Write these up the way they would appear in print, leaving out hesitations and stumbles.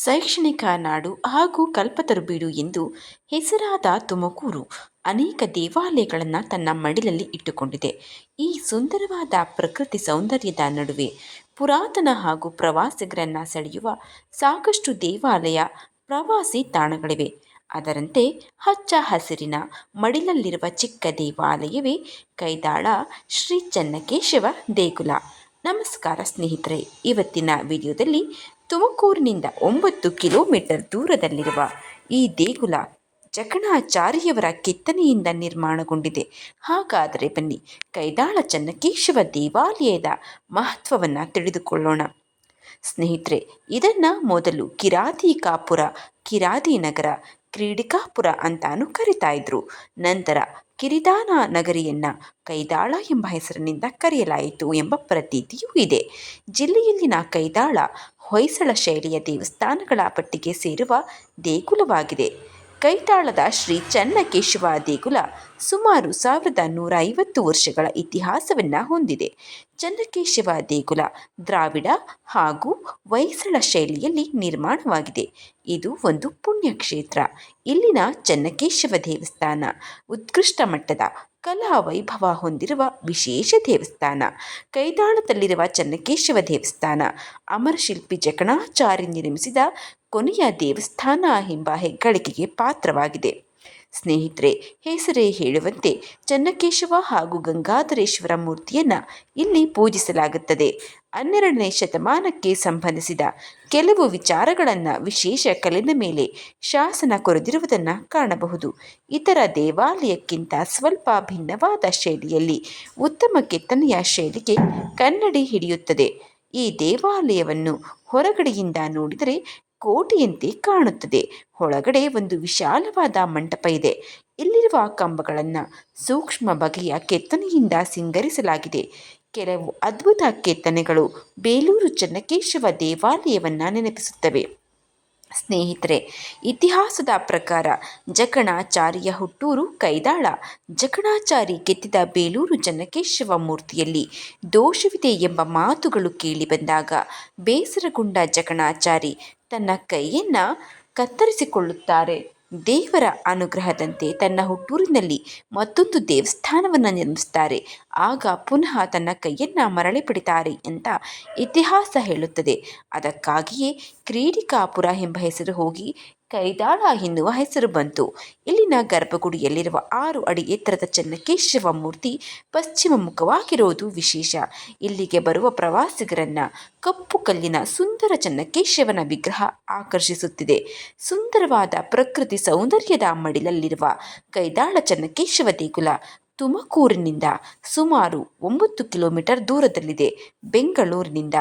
ಶೈಕ್ಷಣಿಕ ನಾಡು ಹಾಗೂ ಕಲ್ಪತರುಬೀಡು ಎಂದು ಹೆಸರಾದ ತುಮಕೂರು ಅನೇಕ ದೇವಾಲಯಗಳನ್ನು ತನ್ನ ಮಡಿಲಲ್ಲಿ ಇಟ್ಟುಕೊಂಡಿದೆ. ಈ ಸುಂದರವಾದ ಪ್ರಕೃತಿ ಸೌಂದರ್ಯದ ನಡುವೆ ಪುರಾತನ ಹಾಗೂ ಪ್ರವಾಸಿಗರನ್ನು ಸೆಳೆಯುವ ಸಾಕಷ್ಟು ದೇವಾಲಯ, ಪ್ರವಾಸಿ ತಾಣಗಳಿವೆ. ಅದರಂತೆ ಹಚ್ಚ ಹಸಿರಿನ ಮಡಿಲಲ್ಲಿರುವ ಚಿಕ್ಕ ದೇವಾಲಯವೇ ಕೈದಾಳ ಶ್ರೀ ಚೆನ್ನಕೇಶವ ದೇಗುಲ. ನಮಸ್ಕಾರ ಸ್ನೇಹಿತರೆ, ಇವತ್ತಿನ ವಿಡಿಯೋದಲ್ಲಿ ತುಮಕೂರಿನಿಂದ 9 ಕಿಲೋಮೀಟರ್ ದೂರದಲ್ಲಿರುವ ಈ ದೇಗುಲ ಜಕಣಾಚಾರ್ಯವರ ಕೆತ್ತನೆಯಿಂದ ನಿರ್ಮಾಣಗೊಂಡಿದೆ. ಹಾಗಾದರೆ ಬನ್ನಿ, ಕೈದಾಳ ಚೆನ್ನಕೇಶವ ದೇವಾಲಯದ ಮಹತ್ವವನ್ನು ತಿಳಿದುಕೊಳ್ಳೋಣ. ಸ್ನೇಹಿತರೆ, ಇದನ್ನು ಮೊದಲು ಕಿರಾತಿಕಾಪುರ, ಕಿರಾದಿನಗರ, ಕ್ರೀಡಿಕಾಪುರ ಅಂತಾನು ಕರಿತಾ ಇದ್ರು. ನಂತರ ಕಿರಿದಾನ ನಗರಿಯನ್ನು ಕೈದಾಳ ಎಂಬ ಹೆಸರಿನಿಂದ ಕರೆಯಲಾಯಿತು ಎಂಬ ಪ್ರತೀತಿಯೂ ಇದೆ. ಜಿಲ್ಲೆಯಲ್ಲಿನ ಕೈದಾಳ ಹೊಯ್ಸಳ ಶೈಲಿಯ ದೇವಸ್ಥಾನಗಳ ಪಟ್ಟಿಗೆ ಸೇರುವ ದೇಗುಲವಾಗಿದೆ. ಕೈದಾಳದ ಶ್ರೀ ಚೆನ್ನಕೇಶವ ದೇಗುಲ ಸುಮಾರು 1150 ವರ್ಷಗಳ ಇತಿಹಾಸವನ್ನು ಹೊಂದಿದೆ. ಚೆನ್ನಕೇಶವ ದೇಗುಲ ದ್ರಾವಿಡ ಹಾಗೂ ಹೊಯ್ಸಳ ಶೈಲಿಯಲ್ಲಿ ನಿರ್ಮಾಣವಾಗಿದೆ. ಇದು ಒಂದು ಪುಣ್ಯಕ್ಷೇತ್ರ. ಇಲ್ಲಿನ ಚೆನ್ನಕೇಶವ ದೇವಸ್ಥಾನ ಉತ್ಕೃಷ್ಟ ಮಟ್ಟದ ಕಲಾ ವೈಭವ ಹೊಂದಿರುವ ವಿಶೇಷ ದೇವಸ್ಥಾನ. ಕೈದಾಳದಲ್ಲಿರುವ ಚೆನ್ನಕೇಶವ ದೇವಸ್ಥಾನ ಅಮರಶಿಲ್ಪಿ ಜಕಣಾಚಾರಿ ನಿರ್ಮಿಸಿದ ಕೊನೆಯ ದೇವಸ್ಥಾನ ಎಂಬ ಹೆಗ್ಗಳಿಕೆಗೆ ಪಾತ್ರವಾಗಿದೆ. ಸ್ನೇಹಿತರೆ, ಹೆಸರೇ ಹೇಳುವಂತೆ ಚೆನ್ನಕೇಶವ ಹಾಗೂ ಗಂಗಾಧರೇಶ್ವರ ಮೂರ್ತಿಯನ್ನು ಇಲ್ಲಿ ಪೂಜಿಸಲಾಗುತ್ತದೆ. 12ನೇ ಶತಮಾನಕ್ಕೆ ಸಂಬಂಧಿಸಿದ ಕೆಲವು ವಿಚಾರಗಳನ್ನು ವಿಶೇಷ ಕಲ್ಲಿನ ಮೇಲೆ ಶಾಸನ ಕೊರೆದಿರುವುದನ್ನು ಕಾಣಬಹುದು. ಇತರ ದೇವಾಲಯಕ್ಕಿಂತ ಸ್ವಲ್ಪ ಭಿನ್ನವಾದ ಶೈಲಿಯಲ್ಲಿ ಉತ್ತಮ ಕೆತ್ತನೆಯ ಶೈಲಿಗೆ ಕನ್ನಡಿ ಹಿಡಿಯುತ್ತದೆ. ಈ ದೇವಾಲಯವನ್ನು ಹೊರಗಡೆಯಿಂದ ನೋಡಿದರೆ ಕೋಟೆಯಂತೆ ಕಾಣುತ್ತದೆ. ಒಳಗಡೆ ಒಂದು ವಿಶಾಲವಾದ ಮಂಟಪ ಇದೆ. ಇಲ್ಲಿರುವ ಕಂಬಗಳನ್ನು ಸೂಕ್ಷ್ಮ ಬಗೆಯ ಕೆತ್ತನೆಯಿಂದ ಸಿಂಗರಿಸಲಾಗಿದೆ. ಕೆಲವು ಅದ್ಭುತ ಕೆತ್ತನೆಗಳು ಬೇಲೂರು ಚೆನ್ನಕೇಶವ ದೇವಾಲಯವನ್ನು ನೆನಪಿಸುತ್ತವೆ. ಸ್ನೇಹಿತರೆ, ಇತಿಹಾಸದ ಪ್ರಕಾರ ಜಕಣಾಚಾರಿಯ ಹುಟ್ಟೂರು ಕೈದಾಳ. ಜಕಣಾಚಾರಿ ಕೆತ್ತಿದ ಬೇಲೂರು ಚೆನ್ನಕೇಶವ ಮೂರ್ತಿಯಲ್ಲಿ ದೋಷವಿದೆ ಎಂಬ ಮಾತುಗಳು ಕೇಳಿಬಂದಾಗ ಬೇಸರಗೊಂಡ ಜಕಣಾಚಾರಿ ತನ್ನ ಕೈಯನ್ನು ಕತ್ತರಿಸಿಕೊಳ್ಳುತ್ತಾರೆ. ದೇವರ ಅನುಗ್ರಹದಂತೆ ತನ್ನ ಹುಟ್ಟೂರಿನಲ್ಲಿ ಮತ್ತೊಂದು ದೇವಸ್ಥಾನವನ್ನು ನಿರ್ಮಿಸುತ್ತಾರೆ. ಆಗ ಪುನಃ ತನ್ನ ಕೈಯನ್ನು ಮರಳಿ ಪಡಿತಾರೆ ಅಂತ ಇತಿಹಾಸ ಹೇಳುತ್ತದೆ. ಅದಕ್ಕಾಗಿಯೇ ಕ್ರೀಡಿಕಾಪುರ ಎಂಬ ಹೆಸರು ಹೋಗಿ ಕೈದಾಳ ಎನ್ನುವ ಹೆಸರು ಬಂತು. ಇಲ್ಲಿನ ಗರ್ಭಗುಡಿಯಲ್ಲಿರುವ 6 ಅಡಿ ಎತ್ತರದ ಚೆನ್ನಕೇಶವ ಮೂರ್ತಿ ಪಶ್ಚಿಮ ಮುಖವಾಗಿರುವುದು ವಿಶೇಷ. ಇಲ್ಲಿಗೆ ಬರುವ ಪ್ರವಾಸಿಗರನ್ನು ಕಪ್ಪು ಕಲ್ಲಿನ ಸುಂದರ ಚೆನ್ನಕೇಶವನ ವಿಗ್ರಹ ಆಕರ್ಷಿಸುತ್ತಿದೆ. ಸುಂದರವಾದ ಪ್ರಕೃತಿ ಸೌಂದರ್ಯದ ಮಡಿಲಲ್ಲಿರುವ ಕೈದಾಳ ಚೆನ್ನಕೇಶವ ದೇಗುಲ ತುಮಕೂರಿನಿಂದ ಸುಮಾರು 9 ಕಿಲೋಮೀಟರ್ ದೂರದಲ್ಲಿದೆ. ಬೆಂಗಳೂರಿನಿಂದ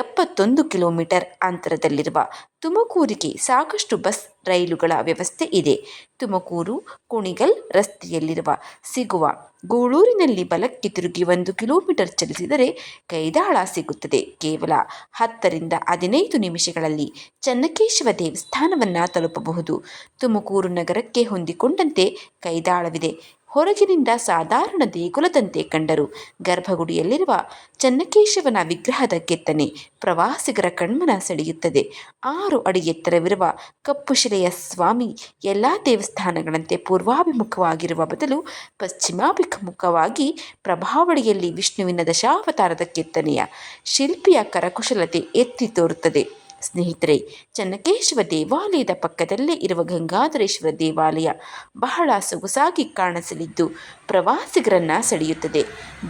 71 ಕಿಲೋಮೀಟರ್ ಅಂತರದಲ್ಲಿರುವ ತುಮಕೂರಿಗೆ ಸಾಕಷ್ಟು ಬಸ್, ರೈಲುಗಳ ವ್ಯವಸ್ಥೆ ಇದೆ. ತುಮಕೂರು ಕುಣಿಗಲ್ ರಸ್ತೆಯಲ್ಲಿರುವ ಸಿಗುವ ಗೂಳೂರಿನಲ್ಲಿ ಬಲಕ್ಕೆ ತಿರುಗಿ 1 ಕಿಲೋಮೀಟರ್ ಚಲಿಸಿದರೆ ಕೈದಾಳ ಸಿಗುತ್ತದೆ. ಕೇವಲ 10 ರಿಂದ 15 ನಿಮಿಷಗಳಲ್ಲಿ ಚೆನ್ನಕೇಶವ ದೇವಸ್ಥಾನವನ್ನು ತಲುಪಬಹುದು. ತುಮಕೂರು ನಗರಕ್ಕೆ ಹೊಂದಿಕೊಂಡಂತೆ ಕೈದಾಳವಿದೆ. ಹೊರಗಿನಿಂದ ಸಾಧಾರಣ ದೇಗುಲದಂತೆ ಕಂಡರೂ ಗರ್ಭಗುಡಿಯಲ್ಲಿರುವ ಚೆನ್ನಕೇಶವನ ವಿಗ್ರಹದ ಕೆತ್ತನೆ ಪ್ರವಾಸಿಗರ ಕಣ್ಮನ ಸೆಳೆಯುತ್ತದೆ. 6 ಅಡಿ ಎತ್ತರವಿರುವ ಕಪ್ಪು ಶಿಲೆಯ ಸ್ವಾಮಿ ಎಲ್ಲ ದೇವಸ್ಥಾನಗಳಂತೆ ಪೂರ್ವಾಭಿಮುಖವಾಗಿರುವ ಬದಲು ಪಶ್ಚಿಮಾಭಿಮುಖವಾಗಿ ಪ್ರಭಾವಳಿಯಲ್ಲಿ ವಿಷ್ಣುವಿನ ದಶಾವತಾರದ ಕೆತ್ತನೆಯ ಶಿಲ್ಪಿಯ ಕರಕುಶಲತೆ ಎತ್ತಿ ತೋರುತ್ತದೆ. ಸ್ನೇಹಿತರೆ, ಚೆನ್ನಕೇಶವ ದೇವಾಲಯದ ಪಕ್ಕದಲ್ಲೇ ಇರುವ ಗಂಗಾಧರೇಶ್ವರ ದೇವಾಲಯ ಬಹಳ ಸೊಗಸಾಗಿ ಕಾಣಿಸಲಿದ್ದು ಪ್ರವಾಸಿಗರನ್ನು ಸೆಳೆಯುತ್ತದೆ.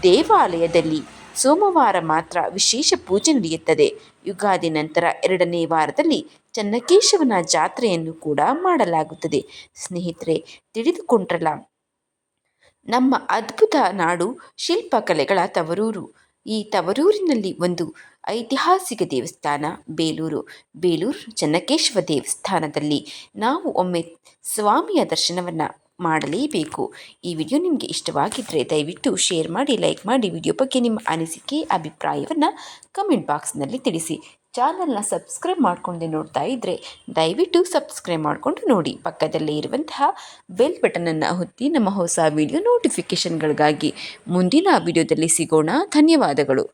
ದೇವಾಲಯದಲ್ಲಿ ಸೋಮವಾರ ಮಾತ್ರ ವಿಶೇಷ ಪೂಜೆ ನಡೆಯುತ್ತದೆ. ಯುಗಾದಿ ನಂತರ 2ನೇ ವಾರದಲ್ಲಿ ಚೆನ್ನಕೇಶವನ ಜಾತ್ರೆಯನ್ನು ಕೂಡ ಮಾಡಲಾಗುತ್ತದೆ. ಸ್ನೇಹಿತರೆ, ತಿಳಿದುಕೊಂಡ್ರಲ್ಲ, ನಮ್ಮ ಅದ್ಭುತ ನಾಡು ಶಿಲ್ಪಕಲೆಗಳ ತವರೂರು. ಈ ತವರೂರಿನಲ್ಲಿ ಒಂದು ಐತಿಹಾಸಿಕ ದೇವಸ್ಥಾನ ಬೇಲೂರು ಚೆನ್ನಕೇಶವ ದೇವಸ್ಥಾನದಲ್ಲಿ ನಾವು ಒಮ್ಮೆ ಸ್ವಾಮಿಯ ದರ್ಶನವನ್ನು ಮಾಡಲೇಬೇಕು. ಈ ವಿಡಿಯೋ ನಿಮಗೆ ಇಷ್ಟವಾಗಿದ್ದರೆ ದಯವಿಟ್ಟು ಶೇರ್ ಮಾಡಿ, ಲೈಕ್ ಮಾಡಿ. ವಿಡಿಯೋ ಬಗ್ಗೆ ನಿಮ್ಮ ಅನಿಸಿಕೆ, ಅಭಿಪ್ರಾಯವನ್ನು ಕಮೆಂಟ್ ಬಾಕ್ಸ್ನಲ್ಲಿ ತಿಳಿಸಿ. ಚಾನಲ್ನ ಸಬ್ಸ್ಕ್ರೈಬ್ ಮಾಡಿಕೊಂಡೆ ನೋಡ್ತಾ ಇದ್ದರೆ ದಯವಿಟ್ಟು ಸಬ್ಸ್ಕ್ರೈಬ್ ಮಾಡಿಕೊಂಡು ನೋಡಿ. ಪಕ್ಕದಲ್ಲೇ ಇರುವಂತಹ ಬೆಲ್ ಬಟನನ್ನು ಒತ್ತಿ ನಮ್ಮ ಹೊಸ ವಿಡಿಯೋ ನೋಟಿಫಿಕೇಷನ್ಗಳಿಗಾಗಿ. ಮುಂದಿನ ವಿಡಿಯೋದಲ್ಲಿ ಸಿಗೋಣ. ಧನ್ಯವಾದಗಳು.